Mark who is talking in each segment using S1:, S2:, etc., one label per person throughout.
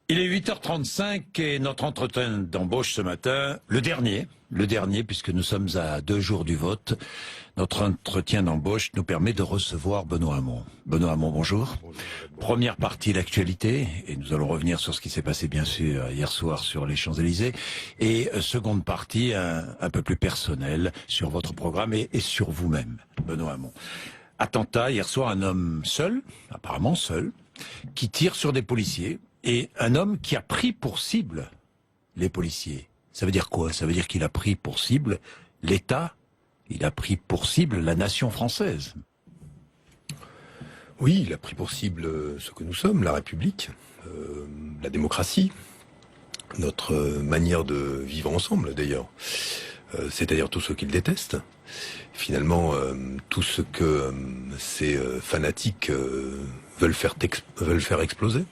S1: Il est 8h35 et notre entretien d'embauche ce matin, le dernier puisque nous sommes à 2 jours du vote, notre entretien d'embauche nous permet de recevoir Benoît Hamon. Benoît Hamon, bonjour.
S2: Bonjour.
S1: Première partie, l'actualité, et nous allons revenir sur ce qui s'est passé bien sûr hier soir sur les Champs-Élysées, et seconde partie, un peu plus personnelle, sur votre programme et sur vous-même, Benoît Hamon. Attentat, hier soir, un homme seul, apparemment seul, qui tire sur des policiers, et un homme qui a pris pour cible les policiers. Ça veut dire quoi? Ça veut dire qu'il a pris pour cible l'État, il a pris pour cible la nation française.
S2: Oui, il a pris pour cible ce que nous sommes, la République, la démocratie, notre manière de vivre ensemble d'ailleurs, c'est-à-dire tout ce qu'il déteste. Finalement, tout ce que ces fanatiques veulent faire exploser.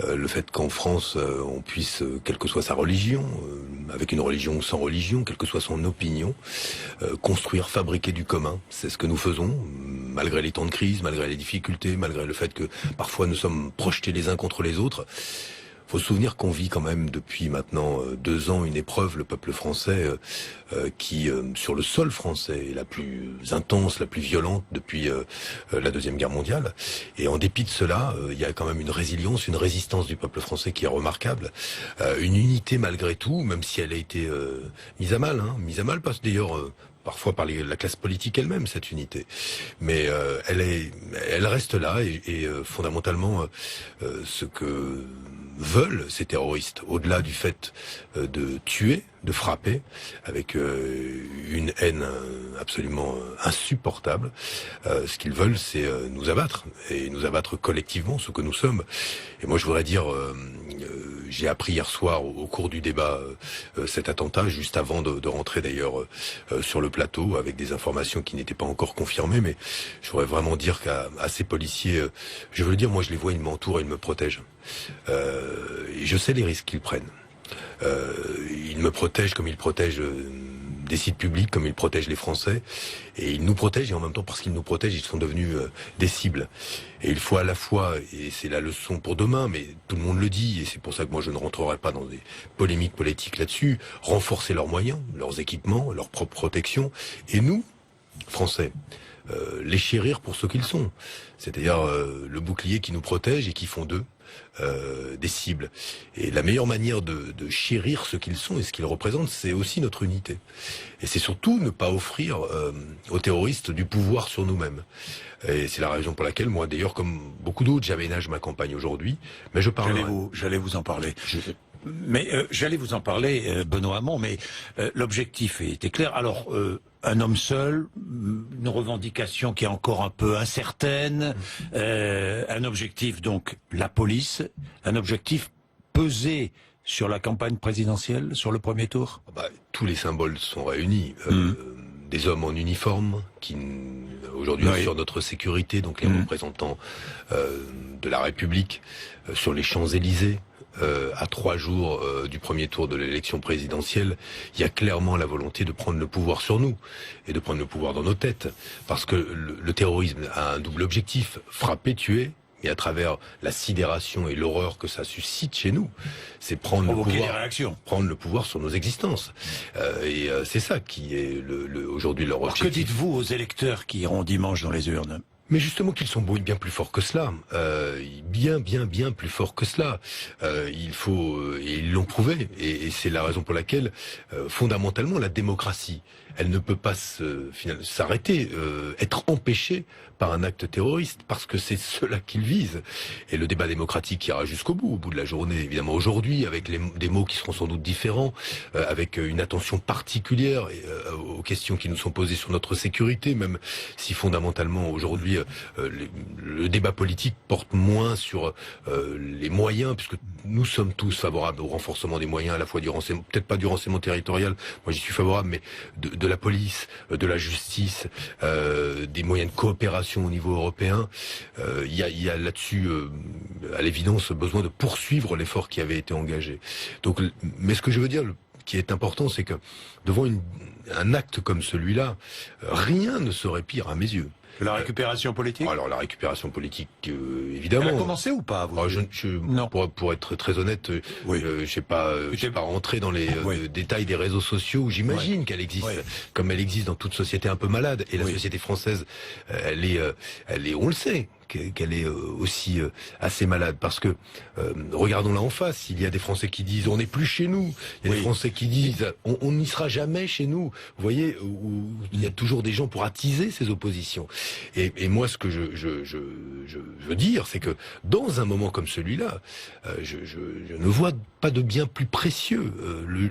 S2: Le fait qu'en France, on puisse, quelle que soit sa religion, avec une religion ou sans religion, quelle que soit son opinion, construire, fabriquer du commun. C'est ce que nous faisons, malgré les temps de crise, malgré les difficultés, malgré le fait que parfois nous sommes projetés les uns contre les autres. Faut se souvenir qu'on vit quand même depuis maintenant 2 ans une épreuve, le peuple français, qui sur le sol français est la plus intense, la plus violente depuis la Deuxième Guerre mondiale. Et en dépit de cela, il y a quand même une résilience, une résistance du peuple français qui est remarquable, une unité malgré tout, même si elle a été mise à mal parce que d'ailleurs parfois par la classe politique elle-même, cette unité. Mais elle reste là et fondamentalement ce que veulent ces terroristes, au-delà du fait de tuer, de frapper, avec une haine absolument insupportable, ce qu'ils veulent, c'est nous abattre, et nous abattre collectivement, ce que nous sommes. Et moi, je voudrais dire, j'ai appris hier soir, au cours du débat, cet attentat, juste avant de rentrer d'ailleurs sur le plateau, avec des informations qui n'étaient pas encore confirmées, mais je voudrais vraiment dire qu'à ces policiers, je veux le dire, moi je les vois, ils m'entourent, ils me protègent. Et je sais les risques qu'ils prennent. Ils me protègent comme ils protègent des sites publics, comme ils protègent les Français. Et ils nous protègent, et en même temps, parce qu'ils nous protègent, ils sont devenus des cibles. Et il faut à la fois, et c'est la leçon pour demain, mais tout le monde le dit, et c'est pour ça que moi je ne rentrerai pas dans des polémiques politiques là-dessus, renforcer leurs moyens, leurs équipements, leur propre protection. Et nous, Français, les chérir pour ce qu'ils sont. C'est-à-dire le bouclier qui nous protège et qui font d'eux des cibles. Et la meilleure manière de chérir ce qu'ils sont et ce qu'ils représentent, c'est aussi notre unité. Et c'est surtout ne pas offrir aux terroristes du pouvoir sur nous-mêmes. Et c'est la raison pour laquelle, moi d'ailleurs, comme beaucoup d'autres, j'aménage ma campagne aujourd'hui, mais je parlerai.
S1: J'allais vous en parler. J'allais vous en parler, Benoît Hamon, mais l'objectif était clair. Alors, un homme seul, une revendication qui est encore un peu incertaine, un objectif donc la police, un objectif peser sur la campagne présidentielle, sur le premier tour.
S2: Tous les symboles sont réunis. Des hommes en uniforme qui aujourd'hui assurent notre sécurité, donc les représentants de la République sur les Champs-Élysées. À 3 jours du premier tour de l'élection présidentielle, il y a clairement la volonté de prendre le pouvoir sur nous et de prendre le pouvoir dans nos têtes. Parce que le terrorisme a un double objectif, frapper, tuer, et à travers la sidération et l'horreur que ça suscite chez nous, c'est prendre le pouvoir sur nos existences. Et c'est ça qui est aujourd'hui leur objectif.
S1: Que dites-vous aux électeurs qui iront dimanche dans les urnes ?
S2: Mais justement qu'ils sont bien plus forts que cela, bien plus forts que cela. Il faut, et ils l'ont prouvé, et c'est la raison pour laquelle, fondamentalement, la démocratie, elle ne peut pas s'arrêter, être empêchée par un acte terroriste, parce que c'est cela qu'ils visent. Et le débat démocratique ira jusqu'au bout, au bout de la journée, évidemment aujourd'hui, avec des mots qui seront sans doute différents, avec une attention particulière aux questions qui nous sont posées sur notre sécurité, même si fondamentalement aujourd'hui le débat politique porte moins sur les moyens, puisque nous sommes tous favorables au renforcement des moyens, à la fois du renseignement, peut-être pas du renseignement territorial, moi j'y suis favorable, mais de la police, de la justice, des moyens de coopération au niveau européen. Il y a là-dessus, à l'évidence, besoin de poursuivre l'effort qui avait été engagé. Donc, mais ce que je veux dire, qui est important, c'est que devant un acte comme celui-là, rien ne serait pire à mes yeux.
S1: La récupération politique?
S2: Alors la récupération politique, évidemment.
S1: Elle a commencé ou pas vous?
S2: Non. Pour être très honnête,
S1: Oui.
S2: je sais pas rentrer dans les détails des réseaux sociaux où j'imagine qu'elle existe, comme elle existe dans toute société un peu malade. Et la société française, elle est, on le sait, qu'elle est aussi assez malade, parce que regardons-la en face. Il y a des Français qui disent on n'est plus chez nous, il y a des Français qui disent on n'y sera jamais chez nous. Vous voyez, où il y a toujours des gens pour attiser ces oppositions. Et moi, ce que je veux dire, c'est que dans un moment comme celui-là, je ne vois pas de bien plus précieux.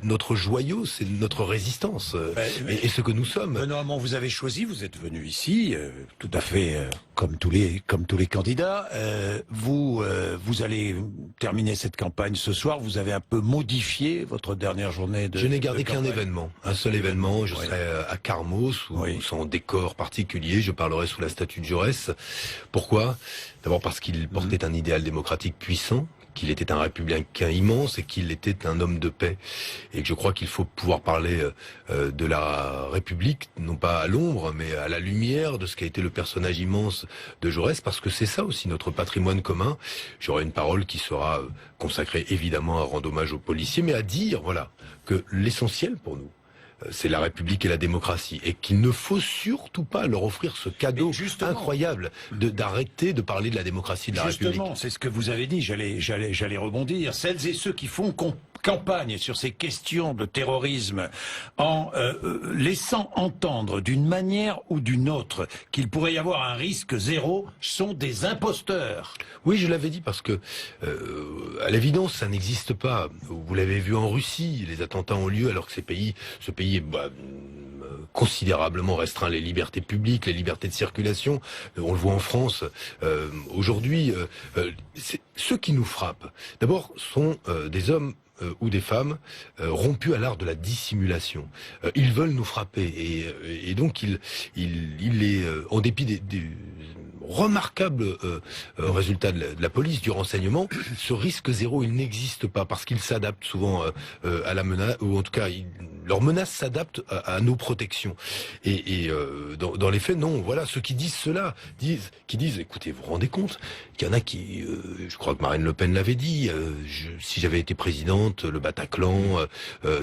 S2: Notre joyau, c'est notre résistance et ce que nous sommes.
S1: Benoît Hamon, vous avez choisi, vous êtes venu ici, tout à fait comme tous les candidats. Vous allez terminer cette campagne ce soir. Vous avez un peu modifié votre dernière journée de.
S2: Je n'ai gardé qu'un événement, un seul événement. Je serai à Carmos, sans décor particulier. Je parlerai sous la statue de Jaurès. Pourquoi? D'abord parce qu'il portait un idéal démocratique puissant, qu'il était un républicain immense et qu'il était un homme de paix. Et que je crois qu'il faut pouvoir parler de la République, non pas à l'ombre, mais à la lumière de ce qu'a été le personnage immense de Jaurès, parce que c'est ça aussi notre patrimoine commun. J'aurai une parole qui sera consacrée évidemment à rendre hommage aux policiers, mais à dire, voilà, que l'essentiel pour nous, c'est la République et la démocratie, et qu'il ne faut surtout pas leur offrir ce cadeau incroyable d'arrêter de parler de la démocratie et de la République.
S1: Justement, c'est ce que vous avez dit, j'allais rebondir. Celles et ceux qui font campagne sur ces questions de terrorisme en laissant entendre d'une manière ou d'une autre qu'il pourrait y avoir un risque zéro sont des imposteurs.
S2: Oui, je l'avais dit parce que à l'évidence ça n'existe pas. Vous l'avez vu en Russie, les attentats ont lieu alors que ce pays est considérablement restreint les libertés publiques, les libertés de circulation. On le voit en France aujourd'hui. Ceux qui nous frappent, d'abord, sont des hommes ou des femmes rompus à l'art de la dissimulation. Ils veulent nous frapper et donc il est en dépit des remarquables résultats de la police, du renseignement, ce risque zéro, il n'existe pas parce qu'ils s'adaptent souvent à la menace, ou en tout cas leur menace s'adapte à nos protections. Et dans les faits, non. Voilà, ceux qui disent cela disent, écoutez, vous vous rendez compte qu'il y en a qui, je crois que Marine Le Pen l'avait dit, si j'avais été présidente, le Bataclan,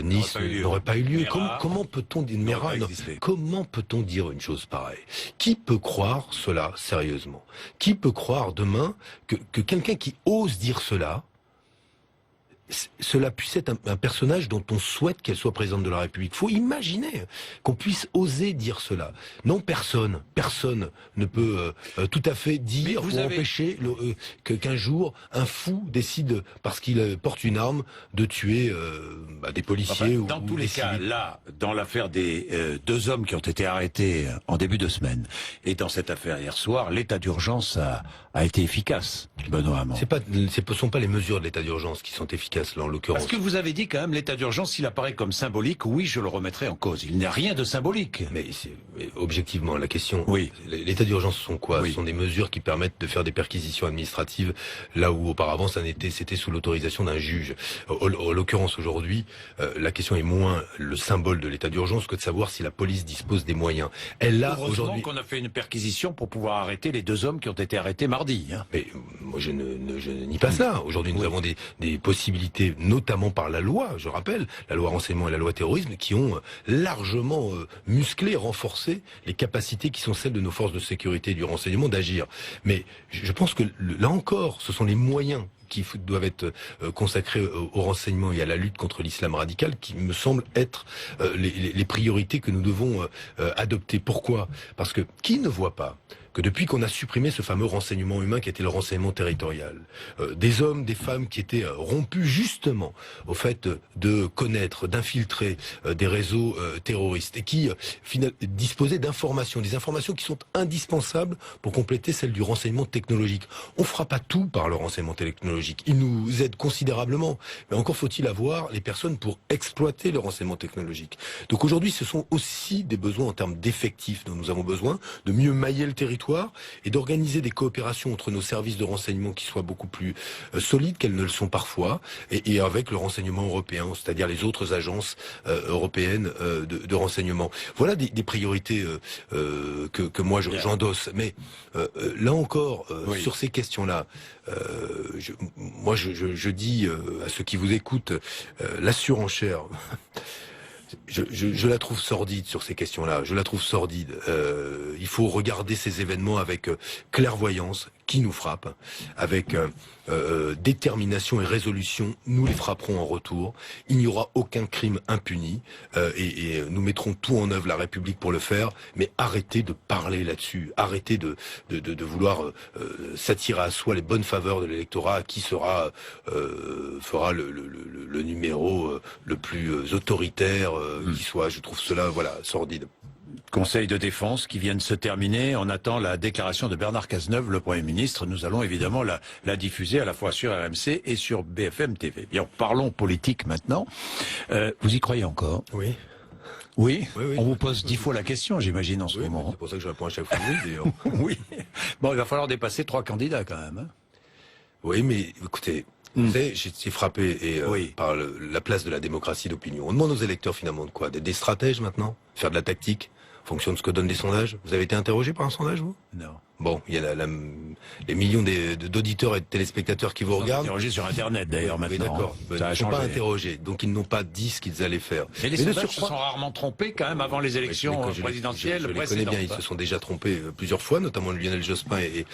S2: Nice n'aurait pas eu lieu. Comment peut-on dire comment peut-on dire une chose pareille? Qui peut croire cela sérieusement? Qui peut croire demain que quelqu'un qui ose dire cela puisse être un personnage dont on souhaite qu'elle soit présidente de la République? Faut imaginer qu'on puisse oser dire cela. Non, personne ne peut tout à fait dire ou empêcher qu'un jour un fou décide, parce qu'il porte une arme, de tuer des policiers
S1: dans tous les cas, là, dans l'affaire des deux hommes qui ont été arrêtés en début de semaine, et dans cette affaire hier soir, l'état d'urgence a été efficace, Benoît Hamon.
S2: Ce sont pas les mesures de l'état d'urgence qui sont efficaces là en l'occurrence.
S1: Parce que vous avez dit quand même l'état d'urgence, s'il apparaît comme symbolique, oui, je le remettrai en cause. Il n'y a rien de symbolique.
S2: Mais objectivement, la question, l'état d'urgence sont quoi? Ce sont des mesures qui permettent de faire des perquisitions administratives là où auparavant c'était sous l'autorisation d'un juge. En l'occurrence aujourd'hui, la question est moins le symbole de l'état d'urgence que de savoir si la police dispose des moyens. Elle a aujourd'hui
S1: qu'on a fait une perquisition pour pouvoir arrêter les deux hommes qui ont été arrêtés mardi.
S2: Mais moi je ne nie pas ça. Aujourd'hui nous avons des possibilités, notamment par la loi, je rappelle, la loi renseignement et la loi terrorisme, qui ont largement musclé, renforcé les capacités qui sont celles de nos forces de sécurité et du renseignement d'agir. Mais je pense que là encore, ce sont les moyens qui doivent être consacrés au renseignement et à la lutte contre l'islam radical qui me semblent être les priorités que nous devons adopter. Pourquoi? Parce que qui ne voit pas que depuis qu'on a supprimé ce fameux renseignement humain qui était le renseignement territorial, des hommes, des femmes qui étaient rompus justement au fait de connaître, d'infiltrer des réseaux terroristes et qui disposaient d'informations, des informations qui sont indispensables pour compléter celles du renseignement technologique. On fera pas tout par le renseignement technologique, il nous aide considérablement, mais encore faut-il avoir les personnes pour exploiter le renseignement technologique. Donc aujourd'hui, ce sont aussi des besoins en termes d'effectifs dont nous avons besoin, de mieux mailler le territoire, territoire et d'organiser des coopérations entre nos services de renseignement qui soient beaucoup plus solides qu'elles ne le sont parfois, et avec le renseignement européen, c'est-à-dire les autres agences européennes de renseignement. Voilà des priorités que moi j'endosse. Mais là encore, sur ces questions-là, je dis à ceux qui vous écoutent, la surenchère, je la trouve sordide sur ces questions-là. Je la trouve sordide. Il faut regarder ces événements avec clairvoyance, qui nous frappe, avec détermination et résolution. Nous les frapperons en retour. Il n'y aura aucun crime impuni et nous mettrons tout en œuvre, la République, pour le faire. Mais arrêtez de parler là-dessus. Arrêtez de vouloir s'attirer à soi les bonnes faveurs de l'électorat qui fera le numéro le plus autoritaire qui soit. Je trouve cela, sordide.
S1: Conseil de défense qui vient de se terminer. On attend la déclaration de Bernard Cazeneuve, le Premier ministre. Nous allons évidemment la diffuser à la fois sur RMC et sur BFM TV. Bien, parlons politique maintenant. Vous y croyez encore?
S2: Oui.
S1: Oui, on vous pose 10 fois la question, j'imagine, en ce moment.
S2: C'est pour ça que je réponds à chaque fois oui, d'ailleurs.
S1: Oui. Bon, il va falloir dépasser 3 candidats quand même. Hein.
S2: Oui, mais écoutez, vous savez, j'ai été frappé par la place de la démocratie d'opinion. On demande aux électeurs finalement de quoi? D'être des stratèges maintenant? Faire de la tactique en fonction de ce que donnent les sondages? Vous avez été interrogé par un sondage, vous?
S1: Non.
S2: Bon, il y a les millions d'auditeurs et de téléspectateurs qui vous regardent.
S1: Interrogés sur Internet d'ailleurs maintenant.
S2: D'accord. Ils ne sont pas interrogés, donc ils n'ont pas dit ce qu'ils allaient faire.
S1: Et les sondages se sont rarement trompés quand même avant les élections présidentielles.
S2: Je les connais bien, ils se sont déjà trompés plusieurs fois, notamment Lionel Jospin et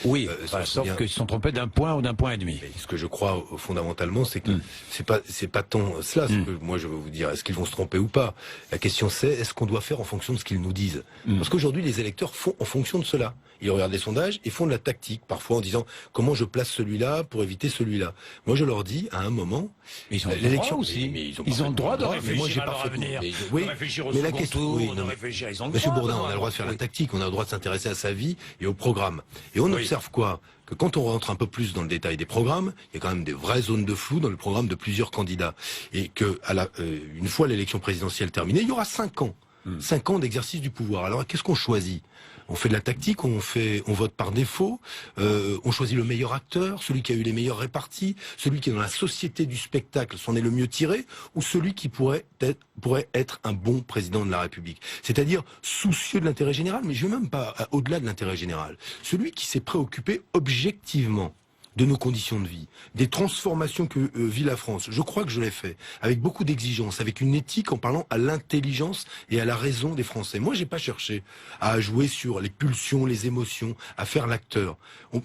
S1: sauf qu'ils se sont trompés d'un point ou d'un point et demi.
S2: Mais ce que je crois fondamentalement, c'est que c'est pas tant cela. Ce que moi je veux vous dire, est-ce qu'ils vont se tromper ou pas? La question c'est, est-ce qu'on doit faire en fonction de ce qu'ils nous disent? Parce qu'aujourd'hui les électeurs font en fonction de cela. Ils regardent les sondages et font de la tactique, parfois en disant comment je place celui-là pour éviter celui-là. Moi, je leur dis, à un moment,
S1: ils ont l'élection aussi.
S2: Mais
S1: ils ont le droit de réfléchir
S2: à leur
S1: avenir,
S2: oui,
S1: de réfléchir au
S2: mais la
S1: second
S2: question,
S1: tour, de réfléchir. Ils ont le
S2: Monsieur
S1: droit,
S2: Bourdin, on a le droit de faire la tactique, on a le droit de s'intéresser à sa vie et au programme. Et on observe quoi? Que quand on rentre un peu plus dans le détail des programmes, il y a quand même des vraies zones de flou dans le programme de plusieurs candidats. Et que, une fois l'élection présidentielle terminée, il y aura 5 ans. 5 ans d'exercice du pouvoir. Alors, qu'est-ce qu'on choisit? On fait de la tactique, on vote par défaut, on choisit le meilleur acteur, celui qui a eu les meilleures réparties, celui qui est dans la société du spectacle s'en est le mieux tiré, ou celui qui pourrait être un bon président de la République. C'est-à-dire soucieux de l'intérêt général, mais je ne vais même pas au-delà de l'intérêt général. Celui qui s'est préoccupé objectivement de nos conditions de vie, des transformations que vit la France. Je crois que je l'ai fait, avec beaucoup d'exigences, avec une éthique en parlant à l'intelligence et à la raison des Français. Moi, j'ai pas cherché à jouer sur les pulsions, les émotions, à faire l'acteur.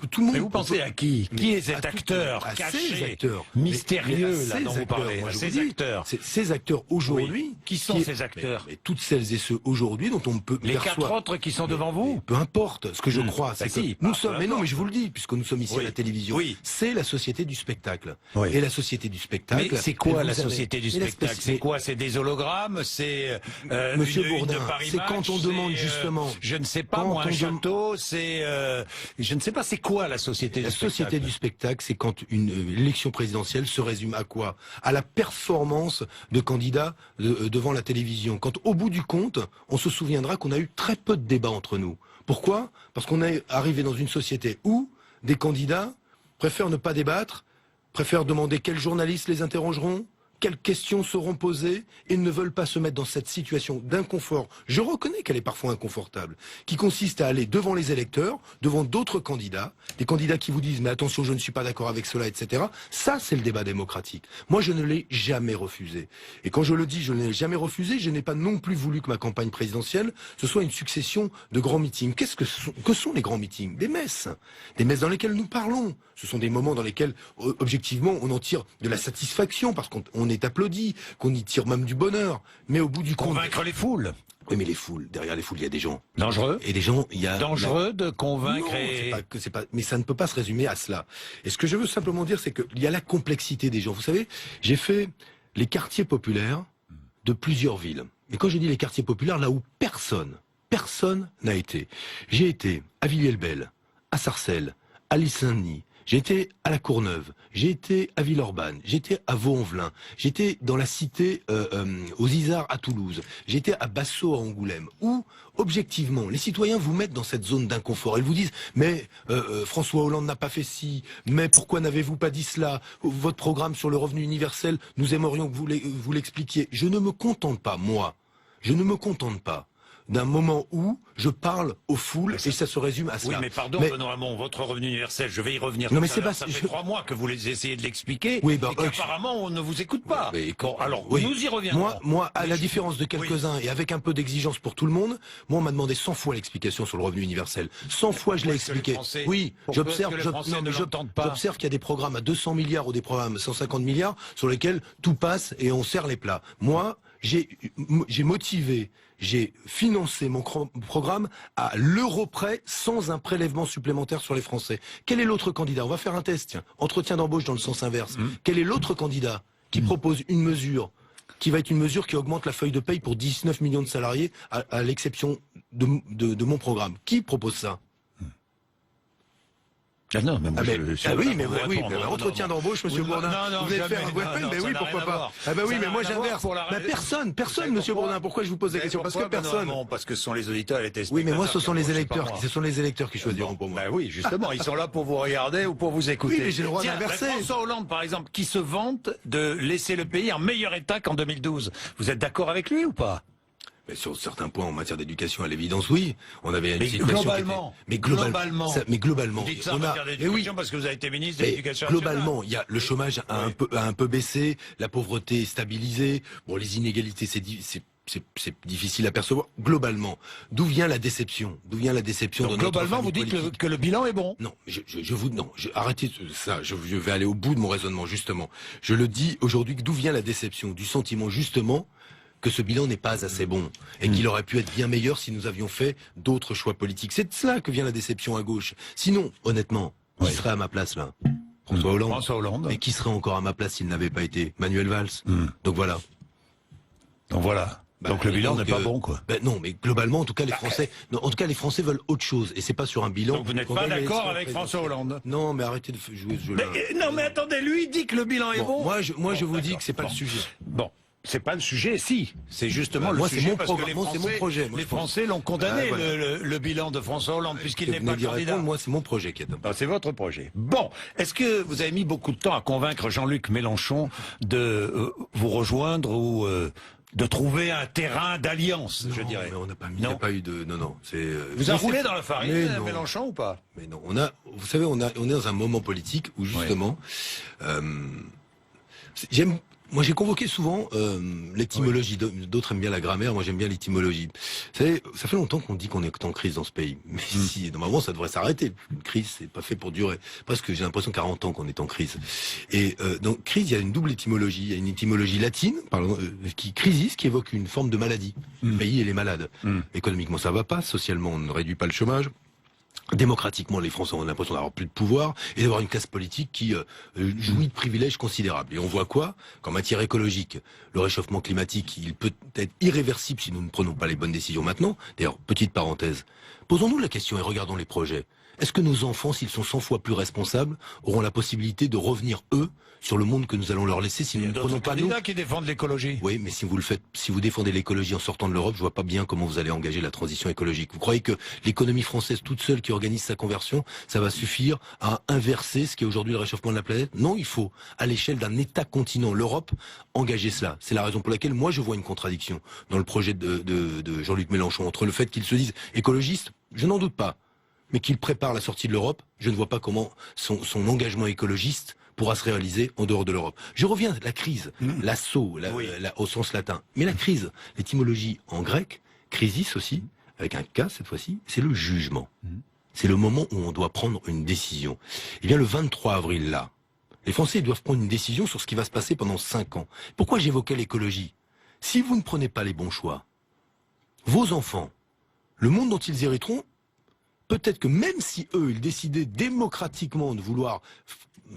S2: Tout le monde.
S1: Mais vous pensez à qui? Qui est cet acteur caché, acteurs, mystérieux, là, dont vous parlez? Ces acteurs.
S2: Ces acteurs aujourd'hui.
S1: Qui sont ces acteurs?
S2: Mais toutes celles et ceux aujourd'hui dont on peut.
S1: Les 4 autres qui sont devant vous?
S2: Peu importe. Ce que je crois, c'est que nous sommes. Mais non, mais je vous le dis, puisque nous sommes ici à la télévision.
S1: Oui.
S2: C'est la société du spectacle.
S1: Oui.
S2: Et la société du spectacle.
S1: Mais c'est quoi la société du spectacle? C'est quoi? C'est des hologrammes? C'est
S2: Monsieur Bourdin, c'est quand on demande justement.
S1: Je ne sais pas, moi, un château. C'est je ne sais pas. C'est quoi la société du spectacle? La
S2: société du spectacle, c'est quand une élection présidentielle se résume à quoi? À la performance de candidats devant la télévision. Quand au bout du compte, on se souviendra qu'on a eu très peu de débats entre nous. Pourquoi? Parce qu'on est arrivé dans une société où des candidats préfèrent ne pas débattre, préfèrent demander quels journalistes les interrogeront, quelles questions seront posées, et ne veulent pas se mettre dans cette situation d'inconfort. Je reconnais qu'elle est parfois inconfortable, qui consiste à aller devant les électeurs, devant d'autres candidats, des candidats qui vous disent « mais attention, je ne suis pas d'accord avec cela, etc. » Ça, c'est le débat démocratique. Moi, je ne l'ai jamais refusé. Et quand je le dis, je ne l'ai jamais refusé, je n'ai pas non plus voulu que ma campagne présidentielle, ce soit une succession de grands meetings. Que sont les grands meetings? Des messes dans lesquelles nous parlons. Ce sont des moments dans lesquels, objectivement, on en tire de la satisfaction, parce qu'on est applaudi, qu'on y tire même du bonheur. Mais au bout du compte...
S1: Convaincre les foules.
S2: Oui, mais les foules, derrière les foules, il y a des gens.
S1: Dangereux.
S2: Et des gens, il y a...
S1: Dangereux de convaincre
S2: non, mais ça ne peut pas se résumer à cela. Et ce que je veux simplement dire, c'est qu'il y a la complexité des gens. Vous savez, j'ai fait les quartiers populaires de plusieurs villes. Et quand je dis les quartiers populaires, là où personne n'a été. J'ai été à Villiers-le-Bel, à Sarcelles, à l'Île-Saint-Denis. J'ai été à La Courneuve, j'ai été à Villeurbanne, j'ai été à Vaux-en-Velin, j'ai été dans la cité aux Isards à Toulouse, j'ai été à Bassaux à Angoulême, où, objectivement, les citoyens vous mettent dans cette zone d'inconfort. Ils vous disent, mais François Hollande n'a pas fait ci, mais pourquoi n'avez-vous pas dit cela? Votre programme sur le revenu universel, nous aimerions que vous l'expliquiez. Je ne me contente pas, moi, je ne me contente pas d'un moment où je parle aux foules et ça se résume à cela.
S1: Oui, mais pardon, Benoît Hamon, votre revenu universel, je vais y revenir.
S2: Non, mais c'est pas
S1: ça fait 3 mois que vous essayez de l'expliquer.
S2: Oui,
S1: et qu'apparemment on ne vous écoute pas.
S2: Mais,
S1: bon, alors
S2: oui.
S1: nous y reviendrons.
S2: Moi, à la différence de quelques-uns et avec un peu d'exigence pour tout le monde, moi on m'a demandé 100 fois l'explication sur le revenu universel. 100 fois je l'ai expliqué. Oui, j'observe qu'il y a des programmes à 200 milliards ou des programmes à 150 milliards sur lesquels tout passe et on serre les plats. Moi, j'ai motivé, j'ai financé mon programme à l'euro près sans un prélèvement supplémentaire sur les Français. Quel est l'autre candidat? On va faire un test, tiens. Entretien d'embauche dans le sens inverse. Quel est l'autre candidat qui propose une mesure qui va être une mesure qui augmente la feuille de paye pour 19 millions de salariés à l'exception de mon programme? Qui propose ça?
S1: Ah non, mais moi,
S2: entretien d'embauche, monsieur Bourdin. Vous allez faire mais oui, pourquoi pas? Ah bah oui, mais moi j'inverse. Personne, monsieur Bourdin. Pourquoi je vous pose la question? Parce que personne.
S1: Non, parce que ce sont les auditeurs et les téléspectateurs.
S2: Oui, mais moi, ce sont les électeurs qui choisiront pour moi.
S1: Bah oui, justement, ils sont là pour vous regarder ou pour vous écouter.
S2: Oui, mais j'ai le droit d'inverser.
S1: François Hollande, par exemple, qui se vante de laisser le pays en meilleur état qu'en 2012. Vous êtes d'accord avec lui ou pas?
S2: Mais sur certains points en matière d'éducation, à l'évidence, oui. On avait une
S1: situation
S2: globalement.
S1: Mais globalement.
S2: Vous
S1: dites ça en matière d'éducation parce que vous avez été ministre de l'Éducation nationale.
S2: Globalement, il y a le chômage a un peu baissé, la pauvreté est stabilisée. Bon, les inégalités, c'est difficile à percevoir. Globalement, d'où vient la déception?
S1: Donc, globalement, vous dites que le bilan est bon?
S2: Non, arrêtez ça. Je vais aller au bout de mon raisonnement, justement. Je le dis aujourd'hui, d'où vient la déception? Du sentiment, justement, que ce bilan n'est pas assez bon et qu'il aurait pu être bien meilleur si nous avions fait d'autres choix politiques. C'est de cela que vient la déception à gauche. Sinon, honnêtement, qui serait à ma place là? François Hollande. Mais qui serait encore à ma place s'il n'avait pas été? Manuel Valls. Donc voilà.
S1: Donc le bilan n'est pas bon, quoi.
S2: Non, mais globalement, en tout cas, les Français veulent autre chose. Et c'est pas sur un bilan.
S1: Donc vous n'êtes pas d'accord avec François Hollande?
S2: Non, mais arrêtez de jouer ce jeu-là.
S1: Mais attendez, lui il dit que le bilan est bon.
S2: Moi, je vous dis que c'est pas le sujet.
S1: Bon. C'est pas le sujet, si. C'est justement le sujet parce que les Français l'ont condamné, le bilan de François Hollande, puisqu'il n'est pas candidat.
S2: Moi, c'est mon projet qui est important.
S1: C'est votre projet. Bon. Est-ce que vous avez mis beaucoup de temps à convaincre Jean-Luc Mélenchon de vous rejoindre ou de trouver un terrain d'alliance, je dirais?
S2: Mais il n'y a pas eu de... Non.
S1: Vous avez roulé dans la farine, Mélenchon, ou pas?
S2: Mais non. Vous savez, on est dans un moment politique où, justement... Moi, j'ai convoqué souvent l'étymologie. D'autres aiment bien la grammaire, moi j'aime bien l'étymologie. Vous savez, ça fait longtemps qu'on dit qu'on est en crise dans ce pays. Mais si, normalement, ça devrait s'arrêter. Une crise, c'est pas fait pour durer. Presque, j'ai l'impression 40 ans qu'on est en crise. Et dans crise, il y a une double étymologie. Il y a une étymologie latine, crisis, qui évoque une forme de maladie. Le pays, il est malade. Économiquement, ça va pas. Socialement, on ne réduit pas le chômage. Démocratiquement, les Français ont l'impression d'avoir plus de pouvoir et d'avoir une classe politique qui jouit de privilèges considérables. Et on voit quoi? Qu'en matière écologique, le réchauffement climatique, il peut être irréversible si nous ne prenons pas les bonnes décisions maintenant. D'ailleurs, petite parenthèse, posons-nous la question et regardons les projets. Est-ce que nos enfants, s'ils sont 100 fois plus responsables, auront la possibilité de revenir, eux, sur le monde que nous allons leur laisser si nous ne prenons pas nous?
S1: Il y a d'autres candidats qui défendent l'écologie.
S2: Oui, mais si vous le faites, si vous défendez l'écologie en sortant de l'Europe, je vois pas bien comment vous allez engager la transition écologique. Vous croyez que l'économie française toute seule qui organise sa conversion, ça va suffire à inverser ce qui est aujourd'hui le réchauffement de la planète? Non, il faut, à l'échelle d'un État continent, l'Europe, engager cela. C'est la raison pour laquelle moi je vois une contradiction dans le projet de Jean-Luc Mélenchon entre le fait qu'il se dise écologiste, je n'en doute pas, mais qu'il prépare la sortie de l'Europe, je ne vois pas comment son engagement écologiste pourra se réaliser en dehors de l'Europe. Je reviens à la crise, l'assaut, au sens latin. Mais la crise, l'étymologie en grec, crisis aussi, avec un K cette fois-ci, c'est le jugement. C'est le moment où on doit prendre une décision. Eh bien, le 23 avril, là, les Français doivent prendre une décision sur ce qui va se passer pendant 5 ans. Pourquoi j'évoquais l'écologie? Si vous ne prenez pas les bons choix, vos enfants, le monde dont ils hériteront, peut-être que même si eux, ils décidaient démocratiquement de vouloir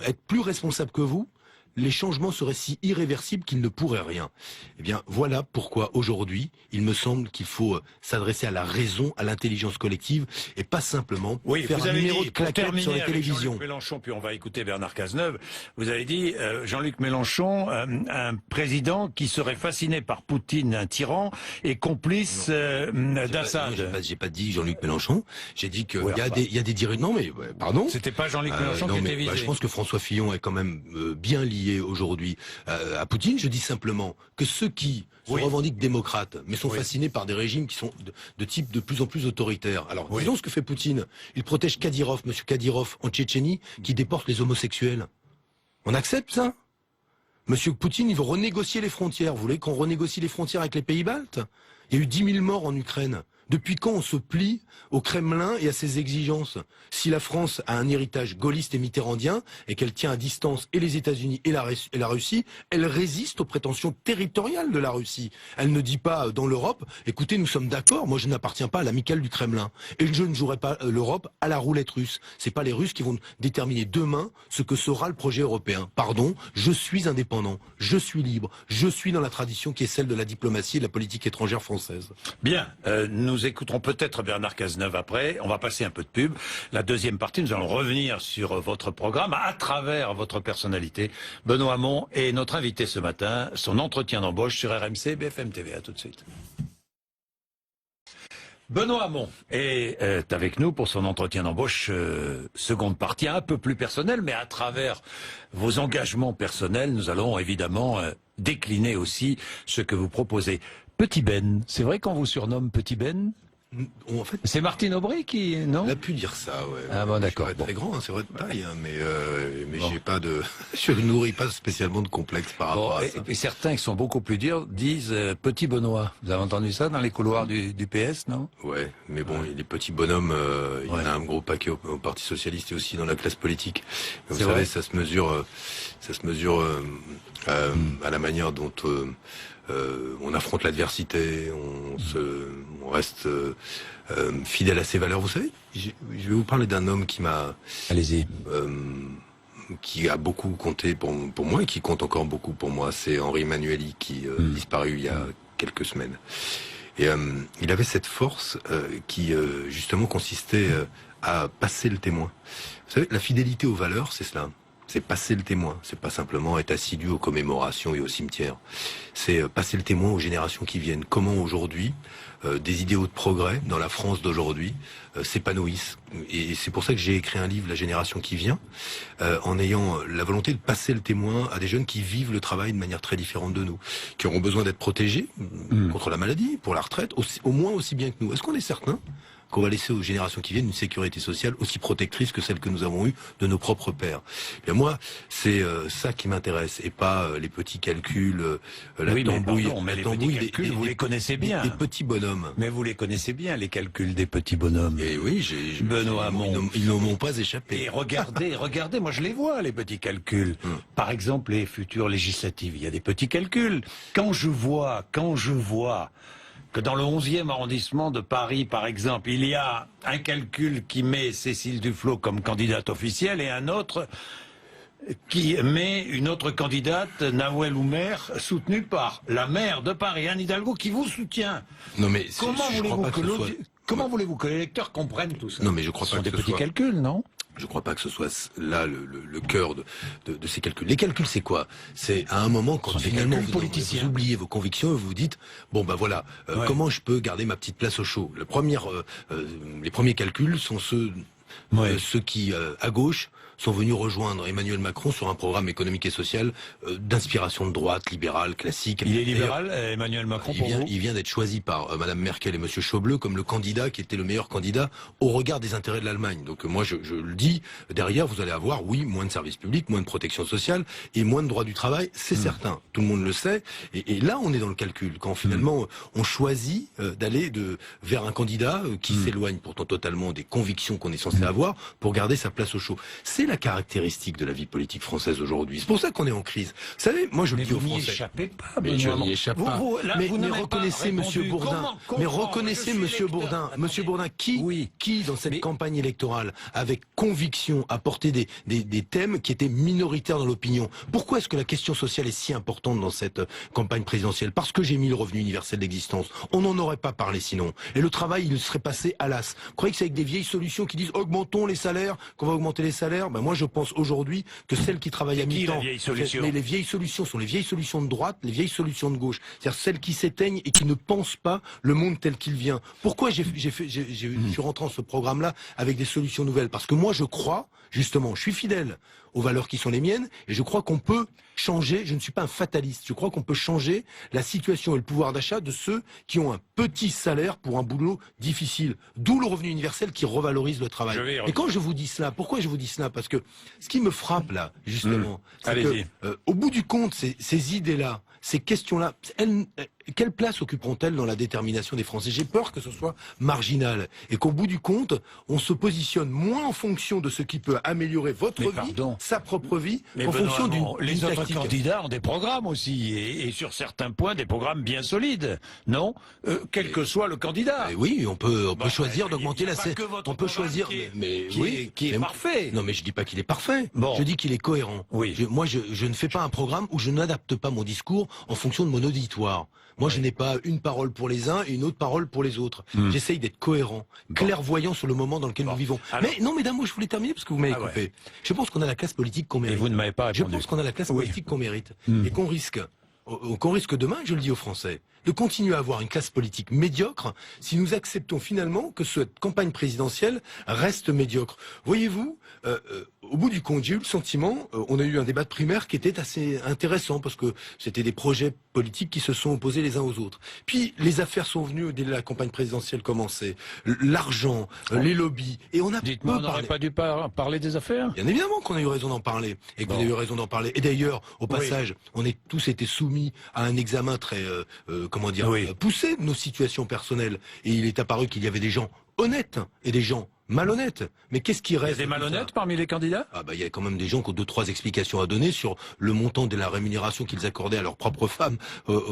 S2: être plus responsables que vous, les changements seraient si irréversibles qu'ils ne pourraient rien. Eh bien, voilà pourquoi aujourd'hui, il me semble qu'il faut s'adresser à la raison, à l'intelligence collective, et pas simplement faire un numéro de claquettes sur les télévisions.
S1: Jean-Luc Mélenchon, puis on va écouter Bernard Cazeneuve. Vous avez dit, Jean-Luc Mélenchon, un président qui serait fasciné par Poutine, un tyran, et complice d'Assad.
S2: J'ai pas dit Jean-Luc Mélenchon. J'ai dit qu'il y a des dirigeants. Non, mais pardon.
S1: C'était pas Jean-Luc Mélenchon qui était visé.
S2: Je pense que François Fillon est quand même bien lié aujourd'hui à Poutine. Je dis simplement que ceux qui se revendiquent démocrates, mais sont fascinés par des régimes qui sont de type de plus en plus autoritaire. Alors, disons ce que fait Poutine. Il protège Kadyrov, monsieur Kadyrov, en Tchétchénie, qui déporte les homosexuels. On accepte ça? Monsieur Poutine, il veut renégocier les frontières. Vous voulez qu'on renégocie les frontières avec les pays baltes? Il y a eu 10 000 morts en Ukraine. Depuis quand on se plie au Kremlin et à ses exigences? Si la France a un héritage gaulliste et mitterrandien et qu'elle tient à distance et les États-Unis et la Russie, elle résiste aux prétentions territoriales de la Russie. Elle ne dit pas dans l'Europe, écoutez, nous sommes d'accord, moi je n'appartiens pas à l'amicale du Kremlin et je ne jouerai pas l'Europe à la roulette russe. C'est pas les Russes qui vont déterminer demain ce que sera le projet européen. Pardon, je suis indépendant, je suis libre, je suis dans la tradition qui est celle de la diplomatie et de la politique étrangère française.
S1: Bien, nous écouterons peut-être Bernard Cazeneuve après. On va passer un peu de pub. La deuxième partie, nous allons revenir sur votre programme à travers votre personnalité. Benoît Hamon est notre invité ce matin. Son entretien d'embauche sur RMC BFM TV. À tout de suite. Benoît Hamon est avec nous pour son entretien d'embauche, seconde partie un peu plus personnelle, mais à travers vos engagements personnels, nous allons évidemment décliner aussi ce que vous proposez. Petit Ben, c'est vrai qu'on vous surnomme Petit Ben?
S2: En fait,
S1: c'est Martine Aubry qui, non?
S2: On a pu dire ça, ouais.
S1: Ah bon, d'accord.
S2: Je suis très grand, c'est vrai de taille, hein, mais j'ai pas de, je ne nourris pas spécialement de complexe par rapport à ça.
S1: Et certains qui sont beaucoup plus durs disent Petit Benoît. Vous avez entendu ça dans les couloirs du PS, non? Ouais, mais bon, les petits bonhommes, il y en a un gros paquet au Parti Socialiste et aussi dans la classe politique. Vous savez, ça se mesure à la manière dont on affronte l'adversité, on reste fidèle à ses valeurs. Vous savez, je vais vous parler d'un homme qui m'a... Allez-y.
S2: Qui a beaucoup compté pour moi et qui compte encore beaucoup pour moi. C'est Henri Emmanuelli qui disparu il y a quelques semaines. Et il avait cette force qui justement consistait à passer le témoin. Vous savez, la fidélité aux valeurs, c'est cela. C'est passer le témoin. C'est pas simplement être assidu aux commémorations et au cimetière. C'est passer le témoin aux générations qui viennent. Comment aujourd'hui des idéaux de progrès dans la France d'aujourd'hui s'épanouissent. Et c'est pour ça que j'ai écrit un livre, La génération qui vient, en ayant la volonté de passer le témoin à des jeunes qui vivent le travail de manière très différente de nous, qui auront besoin d'être protégés contre la maladie, pour la retraite, au moins aussi bien que nous. Est-ce qu'on est certain qu'on va laisser aux générations qui viennent une sécurité sociale aussi protectrice que celle que nous avons eue de nos propres pères? Et moi, c'est ça qui m'intéresse, et pas les petits calculs, la tambouille.
S1: Mais les petits calculs, vous les connaissez bien.
S2: Des petits bonhommes.
S1: Mais vous les connaissez bien, les calculs des petits bonhommes.
S2: Et oui,
S1: Benoît Hamon.
S2: Ils ne m'ont pas échappé.
S1: Et regardez, moi je les vois, les petits calculs. Par exemple, les futures législatives, il y a des petits calculs. Quand je vois que dans le 11e arrondissement de Paris, par exemple, il y a un calcul qui met Cécile Duflot comme candidate officielle et un autre qui met une autre candidate, Nawel Oumer, soutenue par la maire de Paris, Anne Hidalgo, qui vous soutient.
S2: Non mais
S1: comment voulez-vous que les lecteurs comprennent tout ça?
S2: Non mais je crois pas que
S1: ce sont des petits calculs, non?
S2: Je crois pas que ce soit là le cœur de ces calculs. Les calculs, c'est quoi? C'est à un moment quand finalement vous oubliez vos convictions et vous vous dites bon bah voilà, comment je peux garder ma petite place au chaud? Les premiers calculs sont ceux qui à gauche sont venus rejoindre Emmanuel Macron sur un programme économique et social d'inspiration de droite, libérale, classique.
S1: Il est libéral, Emmanuel Macron,
S2: il vient d'être choisi par Madame Merkel et Monsieur Schäuble comme le candidat qui était le meilleur candidat au regard des intérêts de l'Allemagne. Donc moi je le dis, derrière vous allez avoir, oui, moins de services publics, moins de protection sociale et moins de droits du travail, c'est certain. Tout le monde le sait. Et là on est dans le calcul. Quand finalement on choisit d'aller vers un candidat qui s'éloigne pourtant totalement des convictions qu'on est censé à avoir pour garder sa place au chaud. C'est la caractéristique de la vie politique française aujourd'hui. C'est pour ça qu'on est en crise. Vous savez, moi je le dis aux Français.
S1: Vous n'y échappez pas,
S2: Mais je n'y échappe pas. Mais reconnaissez, Monsieur Bourdin. Mais reconnaissez, Monsieur Bourdin. Monsieur Bourdin, qui dans cette campagne électorale, avec conviction, a porté des thèmes qui étaient minoritaires dans l'opinion. Pourquoi est-ce que la question sociale est si importante dans cette campagne présidentielle? Parce que j'ai mis le revenu universel d'existence. On n'en aurait pas parlé sinon. Et le travail, il serait passé à l'as. Vous croyez que c'est avec des vieilles solutions qui disent augmentons les salaires, qu'on va augmenter les salaires? Ben moi je pense aujourd'hui que celles qui travaillent à mi-temps, mais les vieilles solutions sont les vieilles solutions de droite, les vieilles solutions de gauche. C'est-à-dire celles qui s'éteignent et qui ne pensent pas le monde tel qu'il vient. Pourquoi je suis rentré dans ce programme-là avec des solutions nouvelles? Parce que moi je crois, justement, je suis fidèle aux valeurs qui sont les miennes, et je crois qu'on peut changer, je ne suis pas un fataliste, je crois qu'on peut changer la situation et le pouvoir d'achat de ceux qui ont un petit salaire pour un boulot difficile. D'où le revenu universel qui revalorise le travail. Et quand je vous dis cela, pourquoi je vous dis cela? Parce que ce qui me frappe là, justement, c'est que au bout du compte, ces idées-là, ces questions-là, quelle place occuperont-elles dans la détermination des Français? J'ai peur que ce soit marginal et qu'au bout du compte, on se positionne moins en fonction de ce qui peut améliorer votre vie, sa propre vie, en fonction d'une
S1: les autres
S2: tactique.
S1: candidats ont des programmes aussi, et sur certains points, des programmes bien solides, non? Quel que soit le candidat.
S2: Oui, on peut choisir d'augmenter la...
S1: On peut choisir, qui est parfait.
S2: Non, mais je dis pas qu'il est parfait.
S1: Bon.
S2: Je dis qu'il est cohérent.
S1: Oui.
S2: Moi, je ne fais pas un programme où je n'adapte pas mon discours en fonction de mon auditoire. Moi, je n'ai pas une parole pour les uns et une autre parole pour les autres. J'essaye d'être cohérent, clairvoyant sur le moment dans lequel nous vivons. Alors... Mais non, mesdames, moi, je voulais terminer parce que vous m'avez coupé. Je pense qu'on a la classe politique qu'on mérite.
S1: Et vous ne m'avez pas répondu.
S2: Je pense qu'on a la classe politique qu'on mérite. Et qu'on risque demain, je le dis aux Français, de continuer à avoir une classe politique médiocre si nous acceptons finalement que cette campagne présidentielle reste médiocre. Voyez-vous, au bout du compte, j'ai eu le sentiment, on a eu un débat de primaire qui était assez intéressant parce que c'était des projets politiques qui se sont opposés les uns aux autres. Puis les affaires sont venues dès la campagne présidentielle commençait, l'argent, les lobbies, et on a
S1: Dites-moi, on n'aurait pas dû parler des affaires?
S2: Bien évidemment qu'on a eu raison d'en parler, et que vous avez eu raison d'en parler. Et d'ailleurs, au passage, on est tous été soumis à un examen très, poussé de nos situations personnelles. Et il est apparu qu'il y avait des gens honnêtes et des gens malhonnêtes. Mais qu'est-ce qui reste?
S1: Il y a des malhonnêtes parmi les candidats?
S2: Il y a quand même des gens qui ont 2-3 explications à donner sur le montant de la rémunération qu'ils accordaient à leurs propres femmes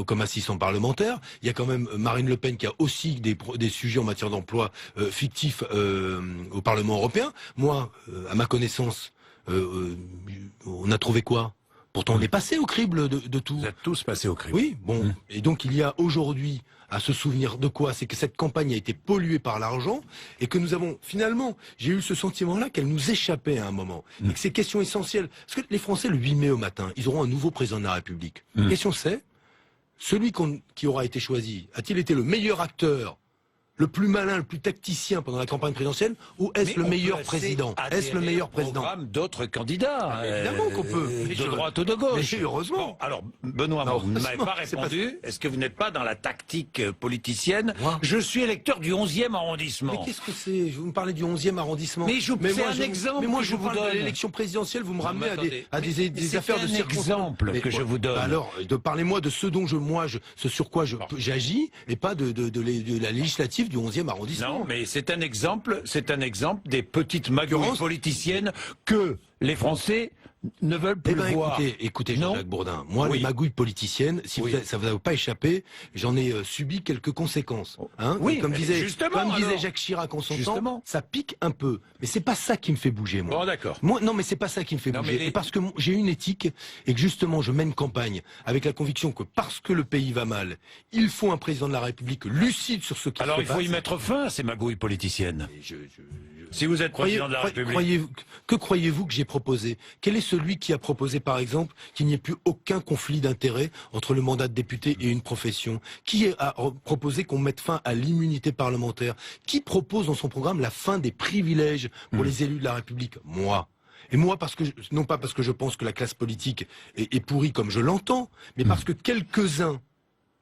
S2: comme assistants parlementaires. Il y a quand même Marine Le Pen qui a aussi des sujets en matière d'emploi fictifs au Parlement européen. Moi, à ma connaissance, on a trouvé quoi? Pourtant, on est passé au crible de tout.
S1: Vous êtes tous passés au crible.
S2: Oui, bon. Et donc, il y a aujourd'hui à se souvenir de quoi? C'est que cette campagne a été polluée par l'argent et que nous avons, finalement, j'ai eu ce sentiment-là qu'elle nous échappait à un moment. Et que ces questions essentielles... Parce que les Français, le 8 mai au matin, ils auront un nouveau président de la République. La question c'est, celui qui aura été choisi, a-t-il été le meilleur acteur, le plus malin, le plus tacticien pendant la campagne présidentielle, ou est-ce le meilleur président? Est-ce le meilleur président?
S1: D'autres candidats.
S2: Évidemment qu'on peut.
S1: De droite ou de gauche.
S2: Mais heureusement.
S1: Bon, alors, Benoît, vous ne m'avez pas répondu. Est-ce que vous n'êtes pas dans la tactique politicienne? Je suis électeur du 11e arrondissement.
S2: Mais qu'est-ce que c'est? Vous me parlez du 11e arrondissement.
S1: Mais c'est un exemple.
S2: Mais moi,
S1: que
S2: je vous
S1: vous
S2: parle
S1: donne.
S2: De l'élection présidentielle, vous me ramenez à des affaires de circonstances.
S1: C'est un exemple que je vous donne.
S2: Alors, parlez-moi de ce dont ce sur quoi j'agis, et pas de la législative du 11e arrondissement.
S1: Non, mais c'est un exemple des petites magouilles politiciennes que les Français ne veulent plus voir.
S2: Écoutez, Jean-Jacques Bourdin, moi, les magouilles politiciennes, ça vous a pas échappé, j'en ai subi quelques conséquences. Hein, comme disait Jacques Chirac en son temps, ça pique un peu. Mais c'est pas ça qui me fait bouger, moi.
S1: Bon, d'accord.
S2: Non, mais c'est pas ça qui me fait bouger. Parce que j'ai une éthique et que justement, je mène campagne avec la conviction que parce que le pays va mal, il faut un président de la République lucide sur ce qui se passe.
S1: Alors, il faut y mettre fin à ces magouilles politiciennes. Si vous êtes président de la République.
S2: Que croyez-vous que j'ai proposé? Quel est celui qui a proposé, par exemple, qu'il n'y ait plus aucun conflit d'intérêts entre le mandat de député et une profession? Qui a proposé qu'on mette fin à l'immunité parlementaire? Qui propose dans son programme la fin des privilèges pour les élus de la République? Moi. Et moi, non pas parce que je pense que la classe politique est pourrie comme je l'entends, mais parce que quelques-uns